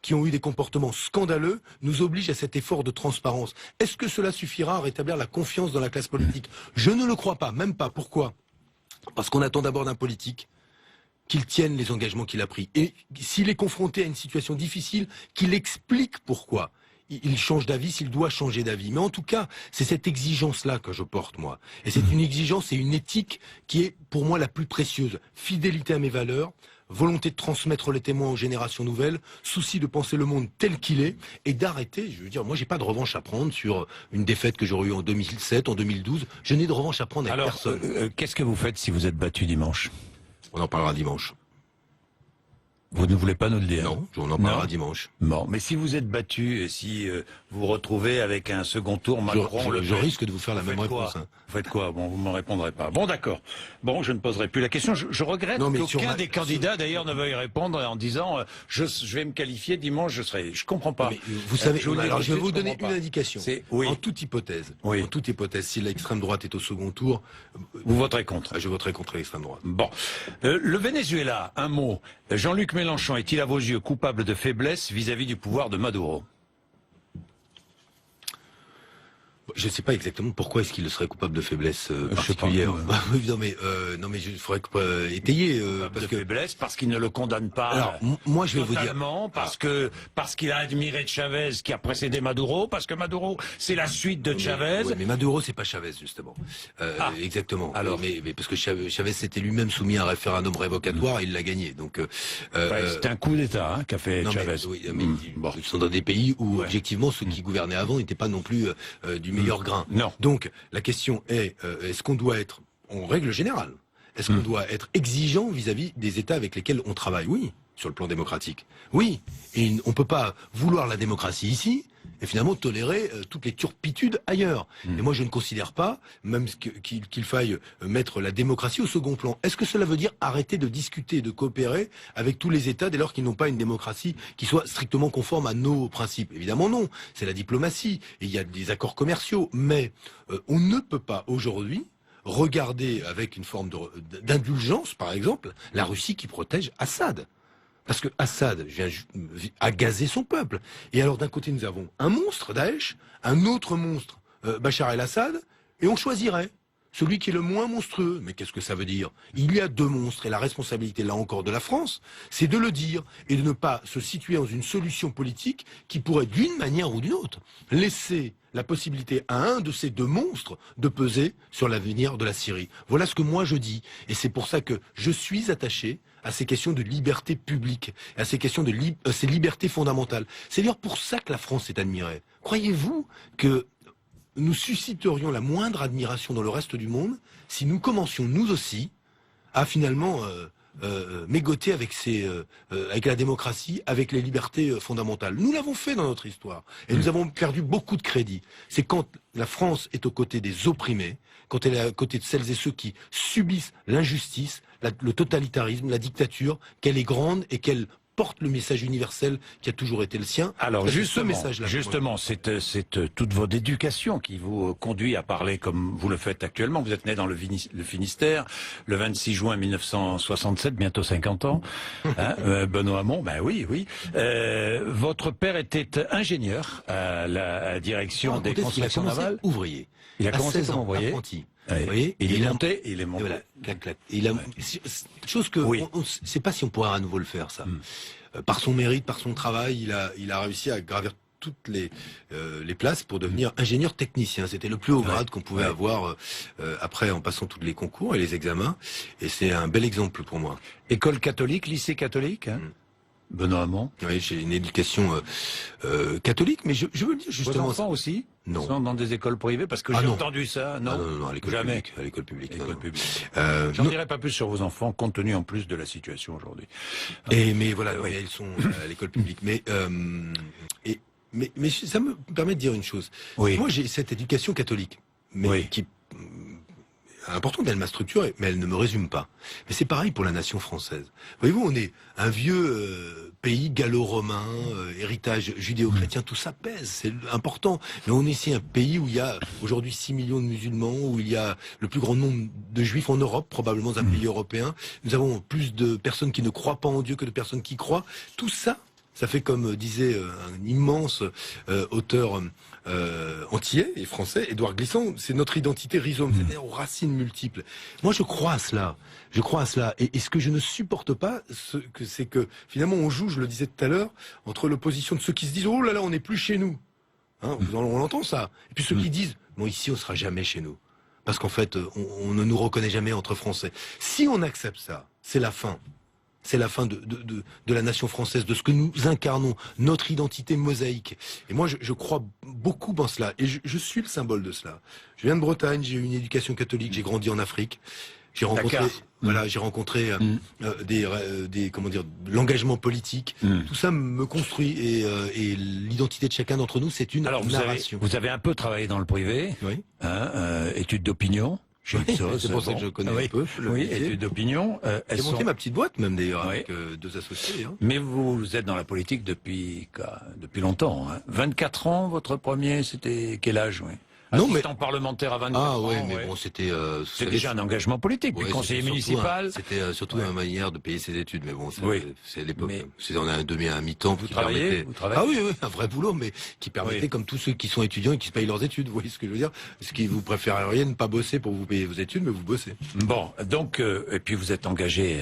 S2: qui ont eu des comportements scandaleux, nous obligent à cet effort de transparence. Est-ce que cela suffira à rétablir la confiance dans la classe politique? Je ne le crois pas, même pas. Pourquoi? Parce qu'on attend d'abord d'un politique qu'il tienne les engagements qu'il a pris. Et s'il est confronté à une situation difficile, qu'il explique pourquoi. il change d'avis, s'il doit changer d'avis. Mais en tout cas, c'est cette exigence-là que je porte, moi. Et c'est une exigence et une éthique qui est, pour moi, la plus précieuse. Fidélité à mes valeurs, volonté de transmettre les témoins aux générations nouvelles, souci de penser le monde tel qu'il est, et d'arrêter, je veux dire, moi j'ai pas de revanche à prendre sur une défaite que j'aurais eue en 2007, en 2012, je n'ai de revanche à prendre avec personne.
S1: Qu'est-ce que vous faites si vous êtes battu dimanche?
S2: On en parlera dimanche.
S1: Vous ne voulez pas nous le dire?
S2: Non, on en parlera dimanche.
S1: Bon, mais si vous êtes battu et si vous vous retrouvez avec un second tour, Macron,
S2: je risque de vous faire la même réponse. Hein.
S1: Vous faites quoi? Bon, vous ne me répondrez pas. Bon, d'accord. Bon, je ne poserai plus la question. Je regrette qu'aucun des candidats, d'ailleurs, ne veuille répondre en disant je vais me qualifier dimanche, je serai. Je comprends pas.
S2: Mais vous savez, alors je vais vous donner une indication.
S1: Oui.
S2: En toute hypothèse, si l'extrême droite est au second tour,
S1: vous voterez contre.
S2: Je voterai contre l'extrême droite.
S1: Bon, le Venezuela, un mot. Jean-Luc Mélenchon est-il à vos yeux coupable de faiblesse vis-à-vis du pouvoir de Maduro?
S2: Je ne sais pas exactement pourquoi est-ce qu'il serait coupable de faiblesse particulière. Non mais il faudrait étayer
S1: parce que faiblesse parce qu'il ne le condamne pas.
S2: Alors moi je vais vous dire
S1: parce qu'il a admiré Chavez qui a précédé Maduro, parce que Maduro c'est la suite de Chavez.
S2: Mais Maduro c'est pas Chavez justement. Exactement. Alors mais parce que Chavez s'était lui-même soumis à un référendum révocatoire et il l'a gagné. Donc
S1: c'était un coup d'État qu'a fait Chavez.
S2: Ils sont dans des pays où objectivement ceux qui gouvernaient avant n'étaient pas non plus du meilleur grain.
S1: Non.
S2: Donc la question est est-ce qu'on doit être, en règle générale, est-ce qu'on doit être exigeant vis-à-vis des États avec lesquels on travaille? Oui, sur le plan démocratique. Oui, et on peut pas vouloir la démocratie ici et finalement tolérer toutes les turpitudes ailleurs. Et moi je ne considère pas même qu'il faille mettre la démocratie au second plan. Est-ce que cela veut dire arrêter de discuter, de coopérer avec tous les États dès lors qu'ils n'ont pas une démocratie qui soit strictement conforme à nos principes? Évidemment non, c'est la diplomatie, et il y a des accords commerciaux, mais on ne peut pas aujourd'hui regarder avec une forme d'indulgence, par exemple, la Russie qui protège Assad. Parce que Assad a gazé son peuple. Et alors d'un côté nous avons un monstre, Daesh, un autre monstre, Bachar el-Assad, et on choisirait celui qui est le moins monstrueux. Mais qu'est-ce que ça veut dire? Il y a deux monstres, et la responsabilité là encore de la France, c'est de le dire, et de ne pas se situer dans une solution politique qui pourrait d'une manière ou d'une autre laisser la possibilité à un de ces deux monstres de peser sur l'avenir de la Syrie. Voilà ce que moi je dis, et c'est pour ça que je suis attaché à ces questions de liberté publique, à ces questions de ces libertés fondamentales. C'est d'ailleurs pour ça que la France est admirée. Croyez-vous que nous susciterions la moindre admiration dans le reste du monde si nous commencions nous aussi à finalement mégoter avec avec la démocratie, avec les libertés fondamentales? Nous l'avons fait dans notre histoire et nous avons perdu beaucoup de crédit. C'est quand la France est aux côtés des opprimés, quand elle est à côté de celles et ceux qui subissent l'injustice, le totalitarisme, la dictature, qu'elle est grande et qu'elle porte le message universel qui a toujours été le sien.
S1: Alors justement, c'est toute votre éducation qui vous conduit à parler comme vous le faites actuellement. Vous êtes né dans le Finistère le 26 juin 1967, bientôt 50 ans. Benoît Hamon, ben oui. Votre père était ingénieur à la direction des constructions navales.
S2: Ouvrier.
S1: Il a commencé comme ouvrier.
S2: Apprenti.
S1: Vous voyez, il est monté.
S2: Voilà, clac. Chose que on ne sait pas si on pourra à nouveau le faire, ça. Par son mérite, par son travail, il a réussi à gravir toutes les places pour devenir ingénieur technicien. C'était le plus haut grade qu'on pouvait avoir après en passant tous les concours et les examens. Et c'est un bel exemple pour moi.
S1: École catholique, lycée catholique, Benoît Hamon.
S2: Oui, j'ai une éducation catholique, mais je veux le dire justement.
S1: Vos enfants aussi?
S2: Non.
S1: Sont dans des écoles privées, parce que j'ai entendu ça.
S2: Non, à l'école
S1: jamais.
S2: Publique, à l'école publique.
S1: J'en dirai pas plus sur vos enfants, compte tenu en plus de la situation aujourd'hui.
S2: Mais voilà, elles sont à l'école publique. Mais ça me permet de dire une chose. Moi, j'ai cette éducation catholique, mais qui important, elle m'a structuré, mais elle ne me résume pas. Mais c'est pareil pour la nation française. Voyez-vous, on est un vieux pays gallo-romain, héritage judéo-chrétien, tout ça pèse, c'est important. Mais on est ici un pays où il y a aujourd'hui 6 millions de musulmans, où il y a le plus grand nombre de juifs en Europe, probablement dans un pays européen. Nous avons plus de personnes qui ne croient pas en Dieu que de personnes qui croient. Tout ça, ça fait comme disait un immense auteur antillais et français, Édouard Glissant, c'est notre identité rhizome, c'est-à-dire aux racines multiples. Moi, je crois à cela. Et ce que je ne supporte pas, c'est que finalement on joue, je le disais tout à l'heure, entre l'opposition de ceux qui se disent « Oh là là, on n'est plus chez nous ». Hein, on l'entend ça. Et puis ceux qui disent, bon, ici on sera jamais chez nous, parce qu'en fait, on ne nous reconnaît jamais entre Français. Si on accepte ça, c'est la fin. C'est la fin de la nation française, de ce que nous incarnons, notre identité mosaïque. Et moi, je crois beaucoup en cela. Et je suis le symbole de cela. Je viens de Bretagne, j'ai eu une éducation catholique, j'ai grandi en Afrique. J'ai rencontré, j'ai rencontré comment dire, l'engagement politique. Tout ça me construit et l'identité de chacun d'entre nous, c'est une narration.
S1: Vous avez un peu travaillé dans le privé,
S2: oui.
S1: Études d'opinion.
S2: C'est pour ça que je connais un peu.
S1: Oui, études d'opinion.
S2: J'ai monté ma petite boîte même d'ailleurs avec 2 associés. Hein.
S1: Mais vous êtes dans la politique depuis longtemps. Hein. 24 ans, votre premier, c'était quel âge, oui?
S2: Non,
S1: assistant parlementaire à 24 ans.
S2: Ah ouais, mais bon, c'était
S1: déjà un engagement politique, puis conseiller municipal.
S2: C'était surtout une manière de payer ses études, mais bon, c'est l'époque.
S1: Mais...
S2: On a un demi à mi-temps.
S1: Vous travaillez
S2: Ah oui, un vrai boulot, mais qui permettait, comme tous ceux qui sont étudiants et qui se payent leurs études, vous voyez ce que je veux dire? Ce qui vous préféreriez ne pas bosser pour vous payer vos études, mais vous bossez.
S1: Bon, donc, et puis vous êtes engagé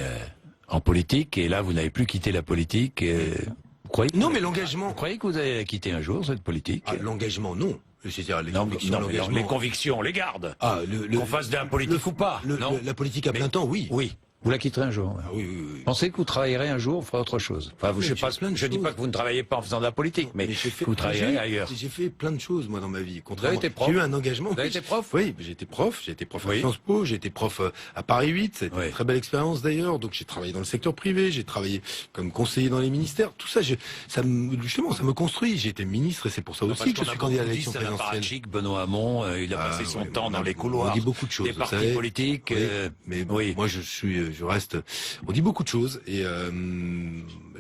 S1: en politique, et là, vous n'avez plus quitté la politique. Vous croyez
S2: non, mais l'engagement.
S1: Vous croyez que vous allez la quitter un jour, cette politique?
S2: L'engagement, non. C'est-à-dire
S1: les convictions, les gardes.
S2: Ah,
S1: qu'on fasse de la politique ou pas.
S2: La politique à plein temps, oui.
S1: Oui. Vous la quitterez un jour.
S2: Ah, oui.
S1: Pensez que vous travaillerez un jour, vous ferez autre chose. Enfin, je dis pas que vous ne travaillez pas en faisant de la politique, mais que vous travaillerez ailleurs.
S2: J'ai fait plein de choses, moi, dans ma vie.
S1: Vous avez été prof?
S2: J'ai eu un engagement.
S1: Vous avez été prof?
S2: Oui, j'ai été prof à Sciences Po, j'ai été prof à Paris 8, c'était une très belle expérience d'ailleurs. Donc j'ai travaillé dans le secteur privé, j'ai travaillé comme conseiller dans les ministères. Tout ça, ça me construit. J'ai été ministre et c'est pour ça aussi que je suis candidat à l'élection présidentielle.
S1: Benoît Hamon, il a passé son temps dans les couloirs.
S2: On dit beaucoup de choses.
S1: Des partis politiques.
S2: Mais moi, je reste. On dit beaucoup de choses et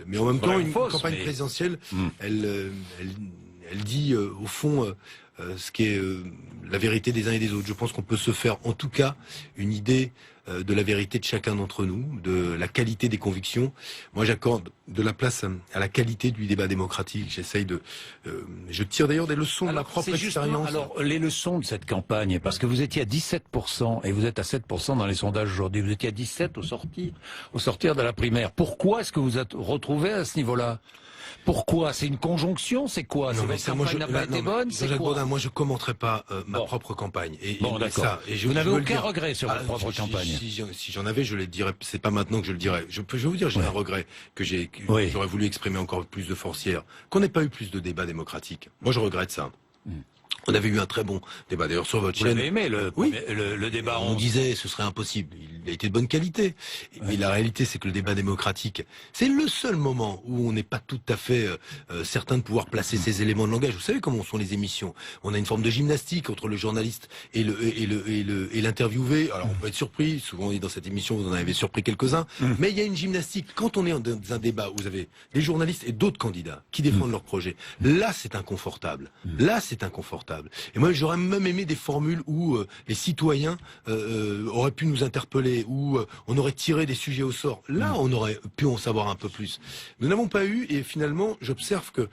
S2: mais en même temps une campagne présidentielle, elle dit au fond ce qui est la vérité des uns et des autres. Je pense qu'on peut se faire en tout cas une idée de la vérité de chacun d'entre nous, de la qualité des convictions. Moi, j'accorde de la place à la qualité du débat démocratique. J'essaye je tire d'ailleurs des leçons de ma propre expérience.
S1: Alors, les leçons de cette campagne, parce que vous étiez à 17% et vous êtes à 7% dans les sondages aujourd'hui. Vous étiez à 17% au sortir de la primaire. Pourquoi est-ce que vous êtes retrouvé à ce niveau-là? Pourquoi? C'est une conjonction? C'est quoi? Votre campagne n'a pas été bonne? C'est quoi?
S2: Baudin, moi je commenterai pas ma propre campagne.
S1: Bon, d'accord. Vous n'avez aucun regret sur votre propre campagne?
S2: Si j'en avais, je le dirais. C'est pas maintenant que je le dirais. Je vais vous dire, j'ai un regret que j'aurais voulu exprimer encore plus de force hier. Qu'on n'ait pas eu plus de débats démocratiques. Moi, je regrette ça. On avait eu un très bon débat d'ailleurs sur votre chaîne.
S1: Vous avez aimé le débat?
S2: On disait ce serait impossible. Il a été de bonne qualité. Mais la réalité, c'est que le débat démocratique, c'est le seul moment où on n'est pas tout à fait certain de pouvoir placer ces éléments de langage. Vous savez comment sont les émissions? On a une forme de gymnastique entre le journaliste et l'interviewé. Alors on peut être surpris. Souvent dans cette émission, vous en avez surpris quelques-uns. Mais il y a une gymnastique. Quand on est dans un débat où vous avez des journalistes et d'autres candidats qui défendent leur projet, là c'est inconfortable. Là c'est inconfortable. Et moi, j'aurais même aimé des formules où les citoyens auraient pu nous interpeller, où on aurait tiré des sujets au sort. Là, on aurait pu en savoir un peu plus. Nous n'avons pas eu, et finalement, j'observe que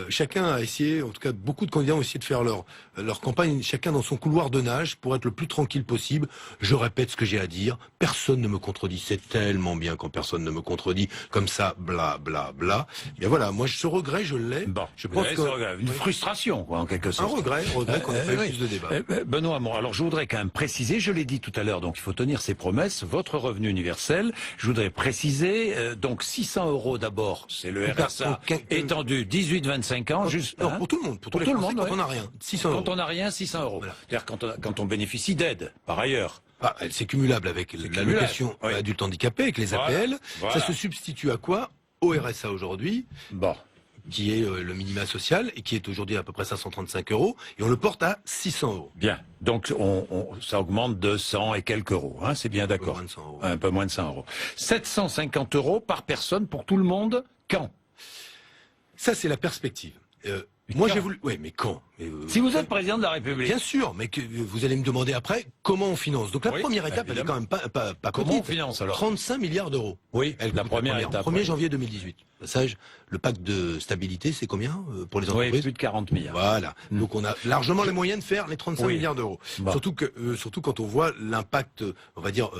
S2: chacun a essayé, en tout cas, beaucoup de candidats ont essayé de faire leur campagne, chacun dans son couloir de nage, pour être le plus tranquille possible. Je répète ce que j'ai à dire. Personne ne me contredit. C'est tellement bien quand personne ne me contredit. Comme ça, bla, bla, bla. Et voilà, moi, ce regret, je l'ai.
S1: Bon, je pense que une frustration, quoi, en quelque sorte.
S2: Un regret qu'on n'a pas eu plus de débats.
S1: Benoît Hamon, alors je voudrais quand même préciser, je l'ai dit tout à l'heure, donc il faut tenir ses promesses, votre revenu universel, je voudrais préciser, donc 600 € d'abord, c'est le RSA étendu 18-25 ans, juste...
S2: Non, pour tout le monde, pour tout le monde, quand on n'a rien, 600 €.
S1: Quand on n'a rien, 600 €. Voilà. C'est-à-dire quand on bénéficie d'aide, par ailleurs.
S2: C'est cumulable avec l'allocation adulte handicapé, avec les APL. Ça se substitue à quoi? Au RSA aujourd'hui.
S1: Bon.
S2: Qui est le minima social et qui est aujourd'hui à peu près 535 €, et on le porte à 600 €.
S1: Bien, donc ça augmente de 100 et quelques euros, hein, c'est bien d'accord. Un peu moins de 100 €. 750 € par personne pour tout le monde, quand?
S2: Ça, c'est la perspective. Moi, j'ai voulu... Oui, mais quand?
S1: Si vous êtes président de la République.
S2: Bien sûr, mais vous allez me demander après comment on finance. Donc la première étape, elle est quand même pas
S1: comment on finance alors?
S2: 35 milliards d'euros.
S1: Oui, la première étape.
S2: 1er janvier 2018. Passage, le pacte de stabilité, c'est combien pour les entreprises?
S1: Oui, plus de 40 milliards.
S2: Voilà. Donc on a largement les moyens de faire les 35 milliards d'euros. Surtout quand on voit l'impact, on va dire...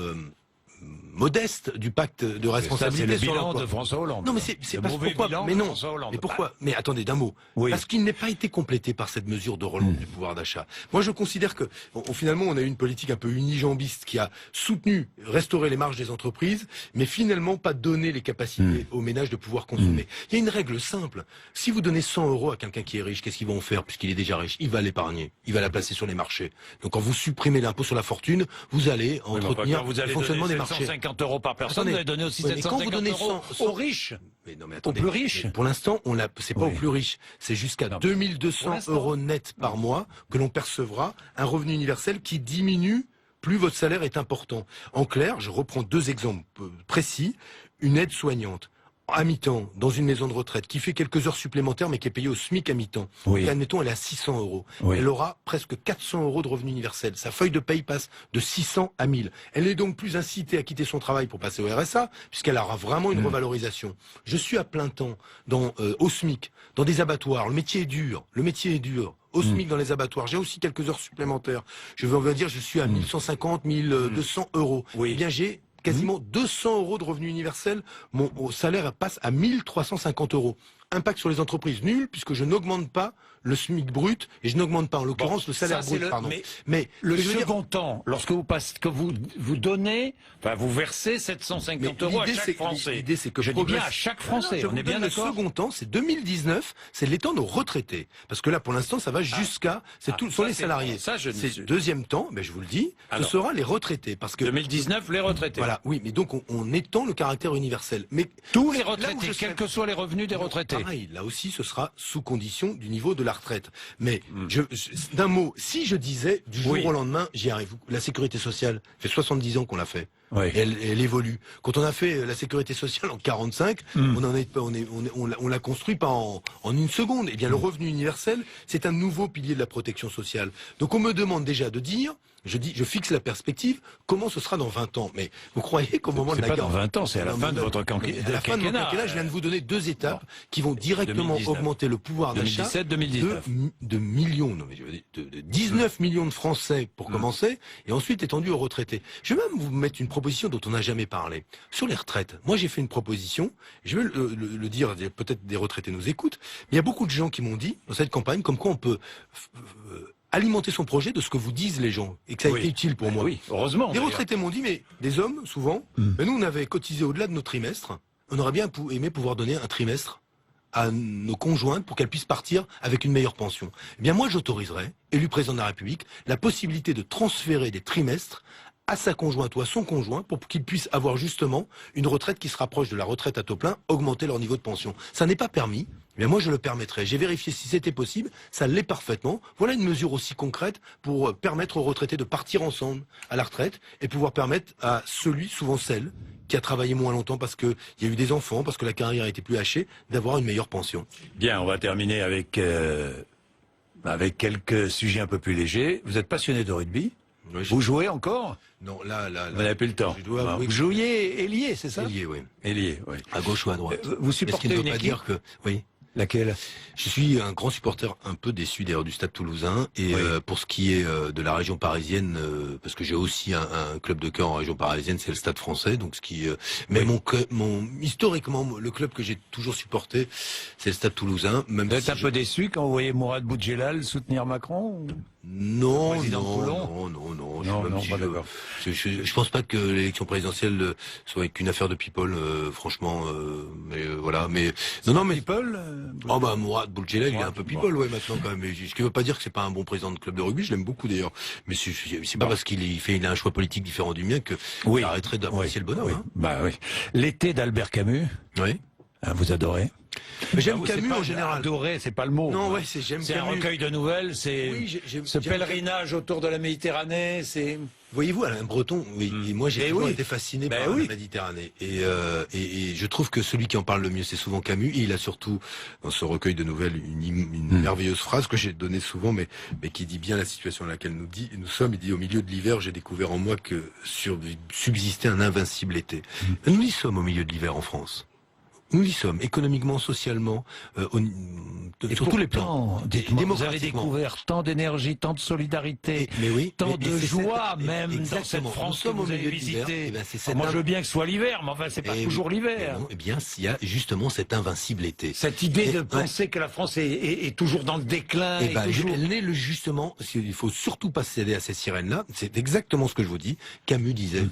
S2: modeste du pacte de responsabilité.
S1: C'est le
S2: sur
S1: bilan
S2: l'emploi.
S1: de François Hollande.
S2: Non, mais c'est
S1: le
S2: pas
S1: mauvais
S2: pourquoi.
S1: bilan
S2: Mais
S1: de
S2: non.
S1: François Hollande.
S2: Mais pourquoi? Mais attendez, d'un mot.
S1: Oui.
S2: Parce qu'il n'est pas été complété par cette mesure de relance du pouvoir d'achat. Moi, je considère que finalement, on a eu une politique un peu unijambiste qui a soutenu, restaurer les marges des entreprises, mais finalement pas donné les capacités aux ménages de pouvoir consommer. Il y a une règle simple. Si vous donnez 100 euros à quelqu'un qui est riche, qu'est-ce qu'ils vont faire puisqu'il est déjà riche? Il va l'épargner. Il va la placer sur les marchés. Donc, quand vous supprimez l'impôt sur la fortune, vous allez entretenir
S1: vous
S2: le
S1: allez
S2: fonctionnement
S1: donner
S2: des marchés.
S1: 750 euros par personne, vous allez donner aussi
S2: mais quand vous
S1: 750
S2: donnez
S1: euros
S2: 100
S1: aux riches.
S2: Mais non, mais
S1: Aux
S2: attendez,
S1: plus riches.
S2: mais pour l'instant, c'est pas
S1: Oui.
S2: aux plus riches. C'est jusqu'à
S1: Non,
S2: 2200
S1: pour l'instant.
S2: euros net par mois que l'on percevra un revenu universel qui diminue plus votre salaire est important. En clair, je reprends deux exemples précis. Une aide soignante à mi-temps dans une maison de retraite qui fait quelques heures supplémentaires mais qui est payée au SMIC à mi-temps.
S1: Oui.
S2: Et admettons, elle est à 600 euros.
S1: Oui.
S2: Elle aura presque 400 euros de revenu universel. Sa feuille de paye passe de 600 à 1000. Elle est donc plus incitée à quitter son travail pour passer au RSA puisqu'elle aura vraiment une revalorisation. Je suis à plein temps au SMIC, dans des abattoirs. Le métier est dur. Le métier est dur. Au SMIC dans les abattoirs. J'ai aussi quelques heures supplémentaires. Je vais dire, je suis à 1150, 1200 euros.
S1: Oui.
S2: Eh bien, j'ai quasiment 200 euros de revenu universel. Mon salaire passe à 1350 euros. Impact sur les entreprises nul, puisque je n'augmente pas le SMIC brut, et je n'augmente pas, en l'occurrence, le salaire brut, pardon.
S1: Mais le
S2: ce que je veux dire-
S1: second temps, lorsque vous donnez, enfin, vous versez 750 euros à chaque Français.
S2: L'idée, c'est que
S1: je dis
S2: progresse.
S1: bien à chaque Français.
S2: Je
S1: On
S2: vous
S1: est bien
S2: donne
S1: d'accord.
S2: Le second temps, c'est 2019, c'est les temps de retraités. Parce que là, pour l'instant, ça va jusqu'à, sont
S1: ça,
S2: les
S1: c'est
S2: salariés.
S1: bon. Ça, je ne
S2: C'est
S1: sais-
S2: deuxième temps, je vous le dis,
S1: Alors.
S2: ce sera les retraités. Parce que
S1: 2019, les retraités.
S2: voilà, oui, mais donc on étend le caractère universel. Mais
S1: Tous les
S2: là où
S1: retraités,
S2: je serais-
S1: quels que soient les revenus des retraités.
S2: Pareil, là aussi, ce sera sous condition du niveau de la retraite. Mais d'un mot, si je disais du jour
S1: Oui.
S2: au lendemain, j'y arrive. La sécurité sociale, ça fait 70 ans qu'on l'a fait.
S1: Oui.
S2: Et elle évolue. Quand on a fait la sécurité sociale en 45, on l'a construit pas en une seconde. Eh bien, le revenu universel, c'est un nouveau pilier de la protection sociale. Donc, on me demande déjà de dire, je fixe la perspective, comment ce sera dans 20 ans. Mais vous croyez qu'au moment de
S1: C'est
S2: la
S1: pas
S2: guerre...
S1: dans 20 ans, c'est à la
S2: Non,
S1: fin
S2: mais
S1: de
S2: non,
S1: votre
S2: à la fin de mon
S1: quinquennat.
S2: quinquennat, je viens de vous donner deux étapes qui vont directement
S1: 2019.
S2: augmenter le pouvoir d'achat
S1: 2017-2019.
S2: de millions, non, mais je veux dire, de 19 millions de Français pour commencer, et ensuite étendu aux retraités. Je vais même vous mettre une proposition dont on n'a jamais parlé. Sur les retraites, moi j'ai fait une proposition, je vais le dire, peut-être des retraités nous écoutent, mais il y a beaucoup de gens qui m'ont dit, dans cette campagne, comme quoi on peut alimenter son projet de ce que vous disent les gens, et que ça a
S1: Oui.
S2: été utile pour moi.
S1: Oui, heureusement.
S2: Les
S1: d'ailleurs.
S2: retraités m'ont dit, mais des hommes, souvent, mais nous on avait cotisé au-delà de nos trimestres, on aurait bien aimé pouvoir donner un trimestre à nos conjointes pour qu'elles puissent partir avec une meilleure pension. Eh bien moi j'autoriserais, élu président de la République, la possibilité de transférer des trimestres à sa conjointe ou à son conjoint pour qu'ils puissent avoir justement une retraite qui se rapproche de la retraite à taux plein, augmenter leur niveau de pension. Ça n'est pas permis, eh bien moi je le permettrai. J'ai vérifié si c'était possible, ça l'est parfaitement. Voilà une mesure aussi concrète pour permettre aux retraités de partir ensemble à la retraite et pouvoir permettre à celui, souvent celle, qui a travaillé moins longtemps parce qu'il y a eu des enfants, parce que la carrière a été plus hachée, d'avoir une meilleure pension.
S1: Bien, on va terminer avec quelques sujets un peu plus légers. Vous êtes passionné de rugby?
S2: Oui,
S1: Vous jouez encore?
S2: Non, là,
S1: Vous n'avez plus le temps.
S2: je dois avouer
S1: Vous
S2: que-
S1: jouiez ailier, c'est ça?
S2: Ailier, oui.
S1: Ailier, oui.
S2: À gauche ou à droite.
S1: Vous supportez
S2: Mais ce qui ne
S1: une
S2: veut pas
S1: équipe?
S2: dire que... Oui.
S1: Laquelle?
S2: Je suis un grand supporter un peu déçu d'ailleurs du Stade Toulousain et
S1: Oui.
S2: pour ce qui est de la région parisienne, parce que j'ai aussi un club de cœur en région parisienne, c'est le Stade Français, donc mais
S1: Oui.
S2: historiquement le club que j'ai toujours supporté, c'est le Stade Toulousain. Même
S1: Vous êtes
S2: si
S1: un peu déçu quand vous voyez Mourad Boudjelal soutenir Macron?
S2: non,
S1: président de Toulon
S2: non,
S1: Non, non, pas d'accord.
S2: je pense pas que l'élection présidentielle soit qu'une affaire de people, franchement, mais voilà, mais non, mais
S1: People
S2: oh bah Mourad Boudjelal, il est un peu
S1: Bon.
S2: people, ouais, maintenant quand même. Mais ce qui veut pas dire que c'est pas un bon président de club de rugby, je l'aime beaucoup d'ailleurs. Mais c'est pas parce qu'il a un choix politique différent du mien que
S1: Oui.
S2: j'arrêterai d'apprécier le bonhomme.
S1: Oui.
S2: Hein.
S1: Bah oui. L'été d'Albert Camus,
S2: Oui.
S1: vous adorez?
S2: Mais j'aime
S1: C'est
S2: Camus
S1: pas
S2: en général.
S1: Adorer, c'est pas le mot.
S2: Non, ouais, j'aime
S1: C'est un
S2: Camus.
S1: recueil de nouvelles, c'est
S2: Oui,
S1: ce
S2: j'aime
S1: pèlerinage autour de la Méditerranée, c'est...
S2: Voyez-vous, Alain Breton, oui, et moi j'ai
S1: Eh
S2: toujours
S1: oui.
S2: été fasciné
S1: Ben
S2: par
S1: oui.
S2: la Méditerranée. Et je trouve que celui qui en parle le mieux, c'est souvent Camus. Et il a surtout, dans ce recueil de nouvelles, une merveilleuse phrase que j'ai donnée souvent, mais qui dit bien la situation dans laquelle nous sommes. Il dit, au milieu de l'hiver, j'ai découvert en moi que subsistait un invincible été. Nous y sommes au milieu de l'hiver en France. Nous y sommes, économiquement, socialement, sur tous les plans.
S1: Dites-moi, vous avez découvert tant d'énergie, tant de solidarité,
S2: mais oui,
S1: tant de joie, même
S2: exactement.
S1: dans cette France que vous avez visitée. Moi,
S2: je
S1: je veux bien que ce soit l'hiver, mais enfin, c'est pas toujours l'hiver.
S2: Eh bien, il y a justement cette invincibilité.
S1: Cette idée de penser que la France est toujours dans le déclin.
S2: Elle n'est justement, il faut surtout pas céder à ces sirènes-là. C'est exactement ce que je vous dis. Camus disait.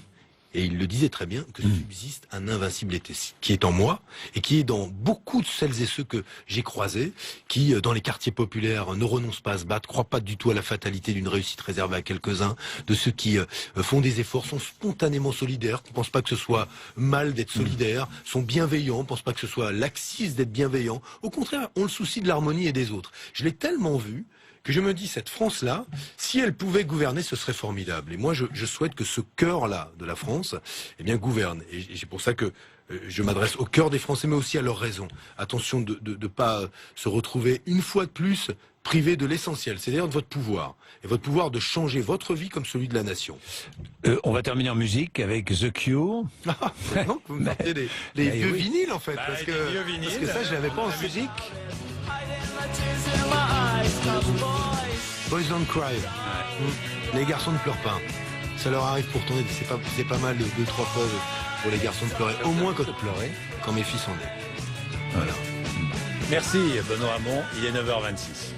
S2: Et il le disait très bien, que subsiste un invincibilité qui est en moi et qui est dans beaucoup de celles et ceux que j'ai croisés, qui, dans les quartiers populaires, ne renoncent pas à se battre, croient pas du tout à la fatalité d'une réussite réservée à quelques-uns, de ceux qui font des efforts, sont spontanément solidaires, ne pensent pas que ce soit mal d'être solidaire, sont bienveillants, ne pensent pas que ce soit laxiste d'être bienveillant. Au contraire, ont le souci de l'harmonie et des autres. Je l'ai tellement vu que je me dis, cette France-là, si elle pouvait gouverner, ce serait formidable. Et moi, je souhaite que ce cœur-là de la France, eh bien, gouverne. Et c'est pour ça que je m'adresse au cœur des Français, mais aussi à leurs raisons. Attention de ne pas se retrouver une fois de plus privé de l'essentiel, c'est-à-dire de votre pouvoir. Et votre pouvoir de changer votre vie comme celui de la nation.
S1: On va terminer en musique avec The Cure.
S2: Non, vous me sortez les vieux vinyles, en fait. Parce que ça, je l'avais pas en musique. Boys Don't Cry. Les garçons ne pleurent pas. Ça leur arrive pourtant, c'est pas mal de 2-3 fois pour les garçons de pleurer. Au moins quand mes fils sont nés. Voilà.
S1: Merci Benoît Hamon, il est 9h26.